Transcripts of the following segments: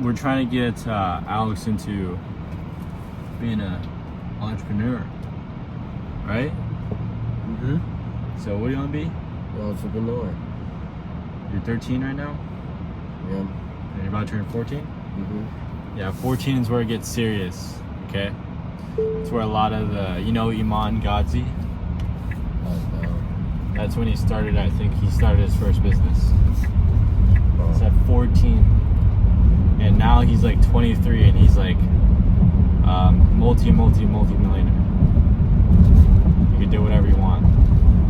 we're trying to get Alex into being an entrepreneur, right? Mm-hmm. So what do you want to be? Entrepreneur. You're 13 right now? Yeah. And you're about to turn 14? Mm-hmm. Yeah, 14 is where it gets serious, okay? It's where a lot of the, Iman Gadzhi? That's when he started, I think he started his first business. It's at 14. And now he's like 23 and he's like multi-millionaire. You can do whatever you want.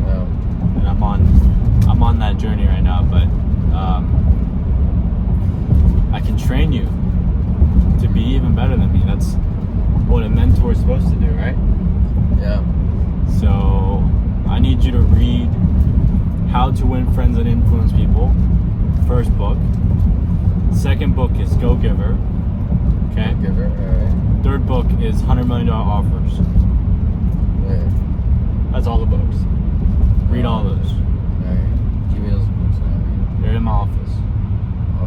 Yeah. And I'm on that journey right now, but I can train you to be even better than me. That's what a mentor is supposed to do, right? Yeah. So I need you to read How to Win Friends and Influence People, first book. Second book is Go Giver. Okay? Go Giver, alright. Third book is $100 Million Offers. Yeah. That's all the books. Read all those. Alright. Give me those books now. They're in my office.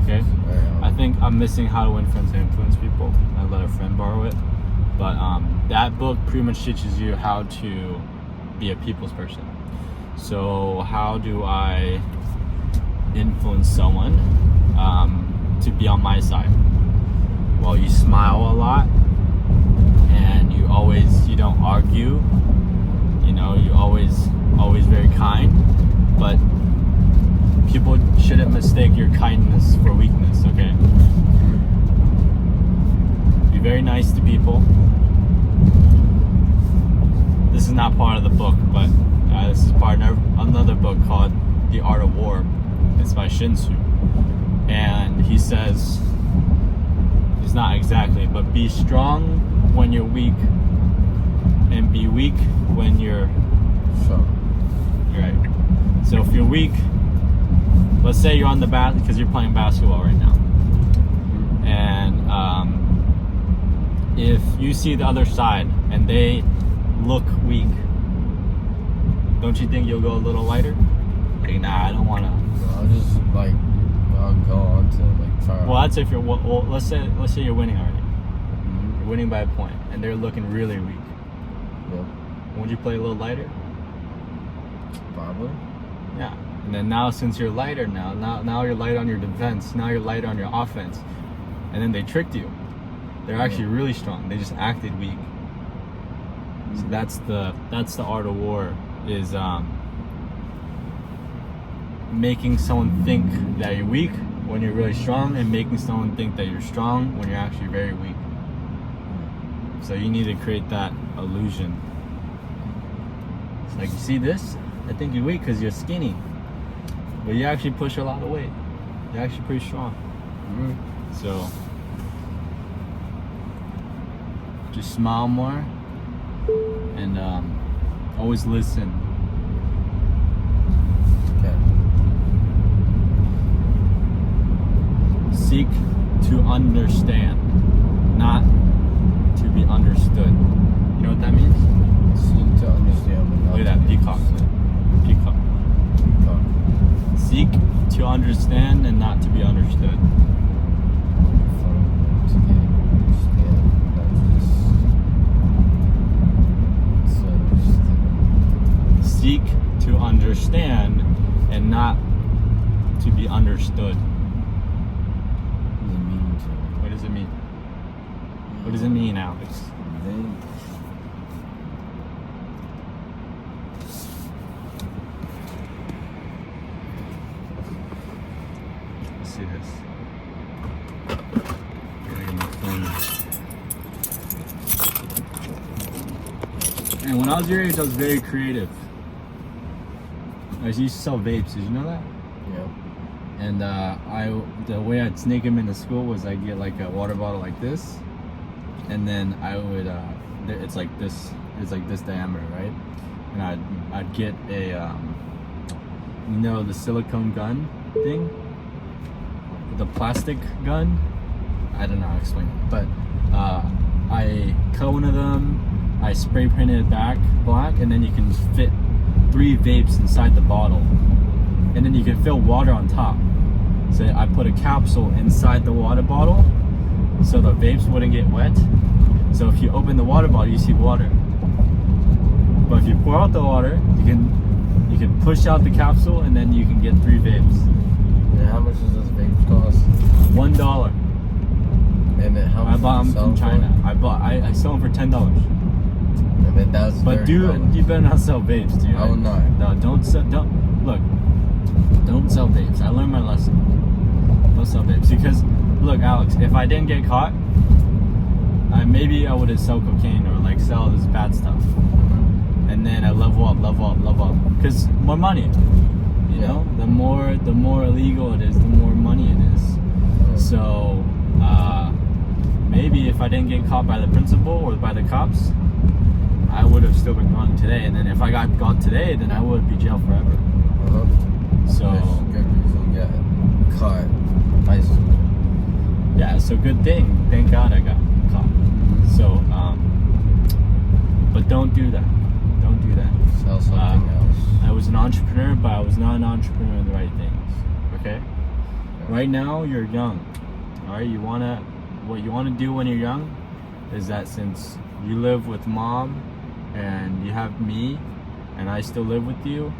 Okay? Alright. I think I'm missing How to Win Friends and Influence People. I let a friend borrow it. But that book pretty much teaches you how to be a people's person. So how do I influence someone to be on my side? Well, you smile a lot and you don't argue. You always very kind, but people shouldn't mistake your kindness for weakness, okay? Be very nice to people. This is not part of the book, but this is part of another book called The Art of War. It's by Shinsu. And he says, it's not exactly, but be strong when you're weak and be weak when you're So. right. So if you're weak, let's say you're on the bat because you're playing basketball right now. And if you see the other side and they look weak, don't you think you'll go a little lighter? Like, nah, I don't want to. I'll just I'll go on to try. Well, that's if you're. Well, let's say you're winning already. Mm-hmm. You're winning by a point, and they're looking really weak. Yep. Won't you play a little lighter? Probably. Yeah. And then now, since you're lighter now you're light on your defense. Now you're light on your offense. And then they tricked you. They're actually really strong. They just acted weak. So that's the art of war, is making someone think that you're weak when you're really strong, and making someone think that you're strong when you're actually very weak. So you need to create that illusion. It's like, you see this? I think you're weak because you're skinny, but you actually push a lot of weight. You're actually pretty strong. Mm-hmm. So just smile more and always listen. Okay. Seek to understand, not to be understood. You know what that means? Seek to understand, but not Look at that, peacock. Peacock. Peacock. Seek to understand and not to be understood. Seek to understand and not to be understood. What does it mean? What does it mean, Alex? Let's see this. Gotta get my phone. And when I was your age, I was very creative. I used to sell vapes. Did you know that? Yeah. And the way I'd sneak them into school was I'd get like a water bottle like this, and then I would it's like this diameter, right? And I'd get a the silicone gun thing, the plastic gun. I don't know how to explain it, but I cut one of them. I spray painted it back black, and then you can fit 3 vapes inside the bottle, and then you can fill water on top. So I put a capsule inside the water bottle, so the vapes wouldn't get wet. So if you open the water bottle, you see water. But if you pour out the water, you can push out the capsule, and then you can get 3 vapes. And how much does this vape cost? $1. And then how much I bought them from China. I sell them for $10. And then that's. But dude, you better not sell vapes, dude. I will not. No, don't sell vapes. I learned my lesson. Don't sell vapes, because look, Alex, if I didn't get caught, maybe I would have sold cocaine or like sell this bad stuff, and then I level up, because more money. You know, the more illegal it is, the more money it is. So maybe if I didn't get caught by the principal or by the cops, I would have still been gone today. And then if I got caught today, then I would be jailed forever. So good reason, yeah. Caught. Nice. Yeah, so good thing. Thank God I got caught. So, but don't do that. Don't do that. Sell something else. I was an entrepreneur, but I was not an entrepreneur in the right things. Okay? Yeah. Right now, you're young. All right? What you wanna do when you're young is that since you live with mom and you have me and I still live with you,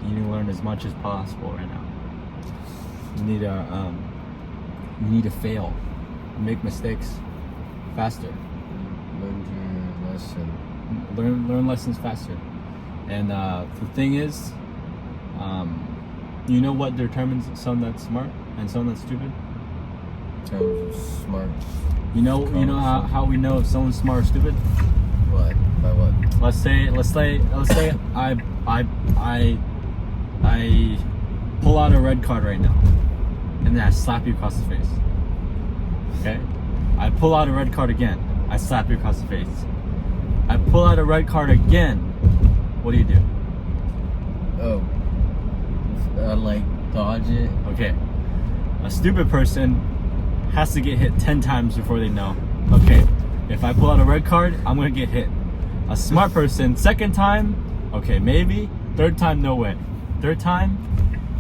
you need to learn as much as possible right now. You need to fail, make mistakes faster. Learn your lesson. Learn lessons faster. And the thing is, you know what determines someone that's smart and someone that's stupid? In terms of smart. You know how we know if someone's smart or stupid? What? By what? Let's say I pull out a red card right now, and then I slap you across the face. Okay? I pull out a red card again. I slap you across the face. I pull out a red card again. What do you do? Oh. Like dodge it. Okay. A stupid person has to get hit 10 times before they know. Okay, if I pull out a red card, I'm gonna get hit. A smart person, second time, okay, maybe. Third time, no way. Third time,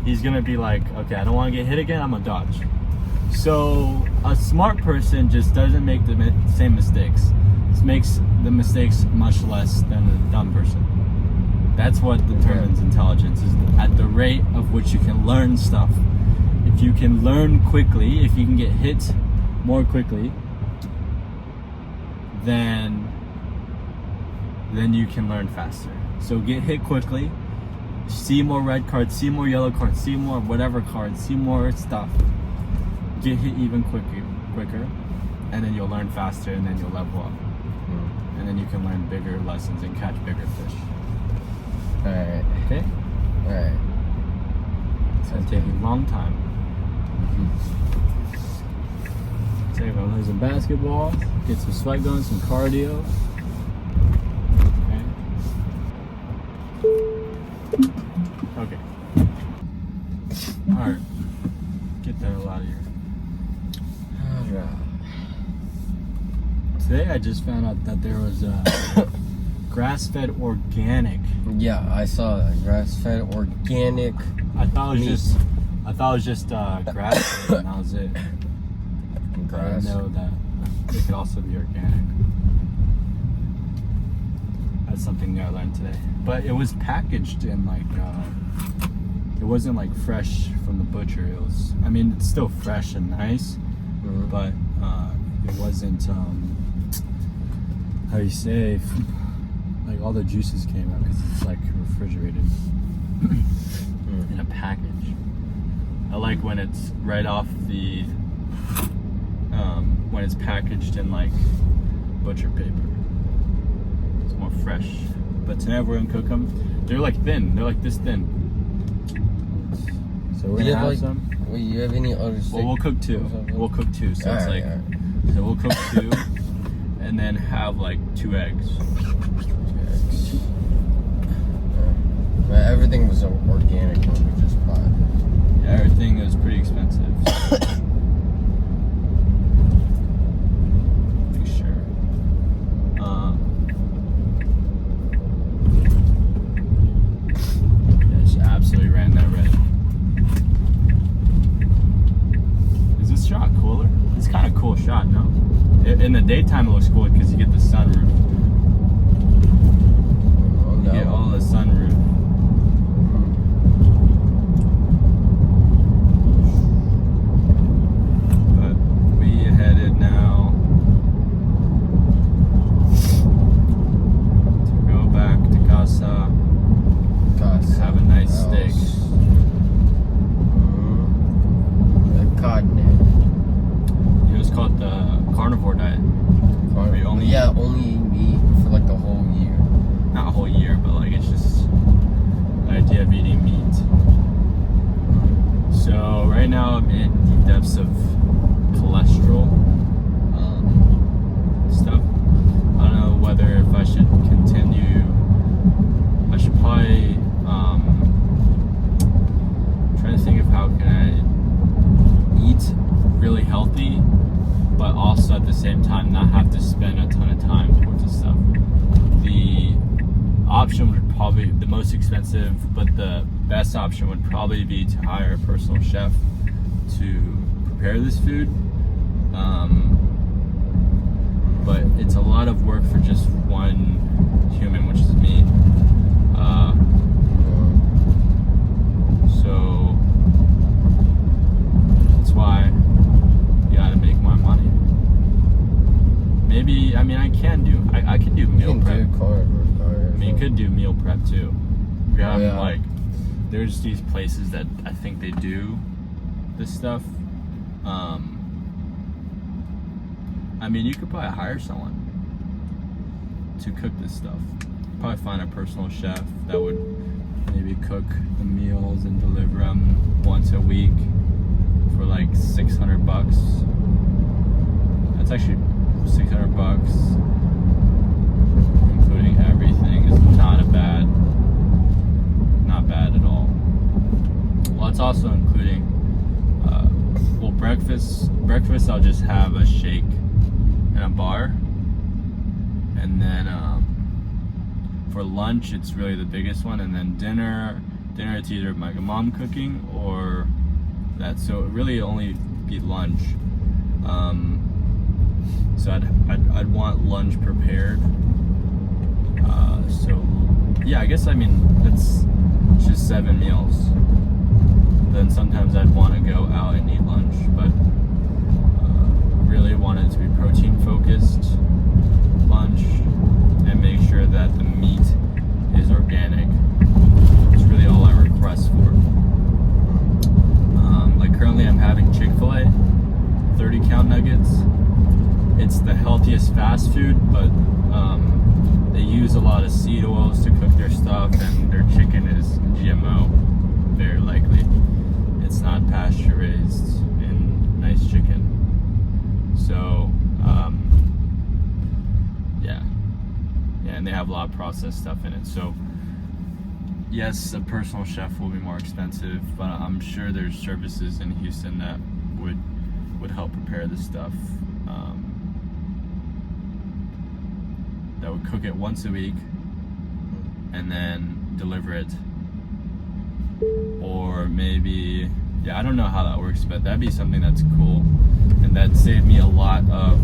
he's gonna be like, okay, I don't wanna get hit again, I'm gonna dodge. So a smart person just doesn't make the same mistakes. It makes the mistakes much less than a dumb person. That's what determines intelligence, is at the rate of which you can learn stuff. If you can learn quickly, if you can get hit more quickly, then you can learn faster. So get hit quickly, see more red cards, see more yellow cards, see more whatever cards, see more stuff. Get hit even quicker, and then you'll learn faster, and then you'll level up. And then you can learn bigger lessons and catch bigger fish. Alright. Okay? Alright. It's gonna take a long time. Say, go play some basketball, get some sweat going, some cardio. Okay. Alright. Get that hell out of here. Alright. Today I just found out that there was grass-fed organic. Yeah, I saw that. Grass-fed organic. I thought it was meat. just grass, and that was it. Grass. I didn't know that it could also be organic. That's something new I learned today. But it was packaged in like, it wasn't like fresh from the butcher. It was, I mean, it's still fresh and nice, but it wasn't, how do you say, like all the juices came out because it's like refrigerated in a package. I like when it's right off the, when it's packaged in like butcher paper. It's more fresh. But tonight we're gonna cook them. They're like thin. They're like this thin. So we're gonna have some. Wait, you have any other steak? Well, we'll cook two. We'll cook two. So it's like, so we'll cook two, and then have like 2 eggs. But everything was organic when we just bought. Yeah, everything is pretty expensive. Make sure. Yeah, just absolutely ran that red. Is this shot cooler? It's kind of cool shot, no? In the daytime, it looks cool because you get the sunroof. You get all the sunroof. But we headed now to go back to casa. Have a nice steak. It was called the carnivore diet. We only only meat for like the whole year. Not a whole year, but like it's just the idea of eating meat. So right now I'm in the depths of cholesterol stuff. I don't know whether if I should continue. I should probably trying to think of how can I eat really healthy, but also at the same time not have to spend a ton of time towards this stuff. The option would probably, the most expensive, but the best option would probably be to hire a personal chef to prepare this food. But it's a lot of work for just one human, which is me. So that's why you gotta make my money. Maybe, I mean, I can do meal prep. I mean, you could do meal prep too. Like, there's these places that I think they do this stuff. I mean, you could probably hire someone to cook this stuff. Probably find a personal chef that would maybe cook the meals and deliver them once a week for like $600. That's actually $600, including everything, is not bad at all. Well, it's also including breakfast I'll just have a shake and a bar, and then for lunch it's really the biggest one, and then dinner it's either my mom cooking or that, so it really only be lunch. So I'd want lunch prepared. So yeah, I guess, I mean, it's just 7 meals. Then sometimes I'd want to go out and eat lunch, but really want it to be protein focused lunch and make sure that the meat is organic. It's really all I request for. Like currently I'm having Chick-fil-A 30 count nuggets. It's the healthiest fast food, but they use a lot of seed oils to cook their stuff, and their chicken is GMO, very likely. It's not pasture raised and nice chicken. So, yeah, and they have a lot of processed stuff in it. So, yes, a personal chef will be more expensive, but I'm sure there's services in Houston that would help prepare this stuff. That would cook it once a week and then deliver it. Or maybe, I don't know how that works, but that'd be something that's cool, and that saved me a lot of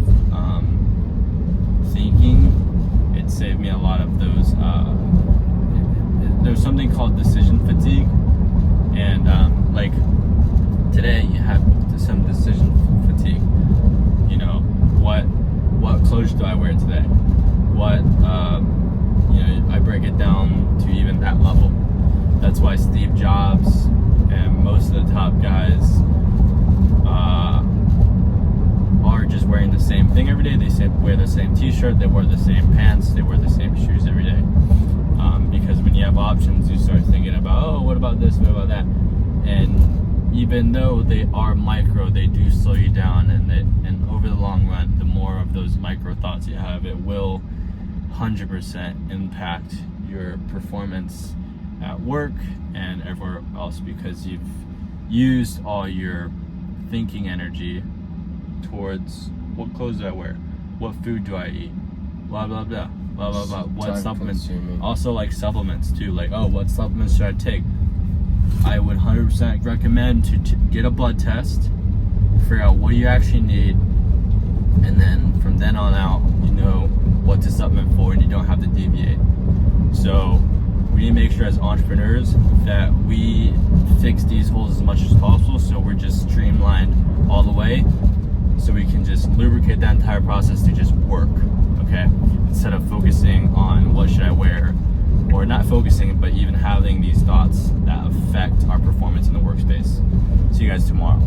thinking. It saved me a lot of those. There's something called decision fatigue, and like today you have some decision fatigue. You know, what clothes do I wear today? I break it down to even that level. That's why Steve Jobs and most of the top guys are just wearing the same thing every day. They wear the same t-shirt, they wear the same pants, they wear the same shoes every day. Because when you have options, you start thinking about, oh, what about this, what about that? And even though they are micro, they do slow you down, and over the long run, the more of those micro thoughts you have, it will 100% impact your performance at work and everywhere else, because you've used all your thinking energy towards what clothes do I wear, what food do I eat, blah blah blah blah blah blah, what supplements, also like supplements too, like, oh, what supplements should I take? I would 100% recommend to get a blood test, figure out what you actually need, and then from don't have to deviate. So we need to make sure as entrepreneurs that we fix these holes as much as possible, so we're just streamlined all the way, so we can just lubricate that entire process to just work, okay? Instead of focusing on what should I wear, or not focusing, but even having these thoughts that affect our performance in the workspace. See you guys tomorrow.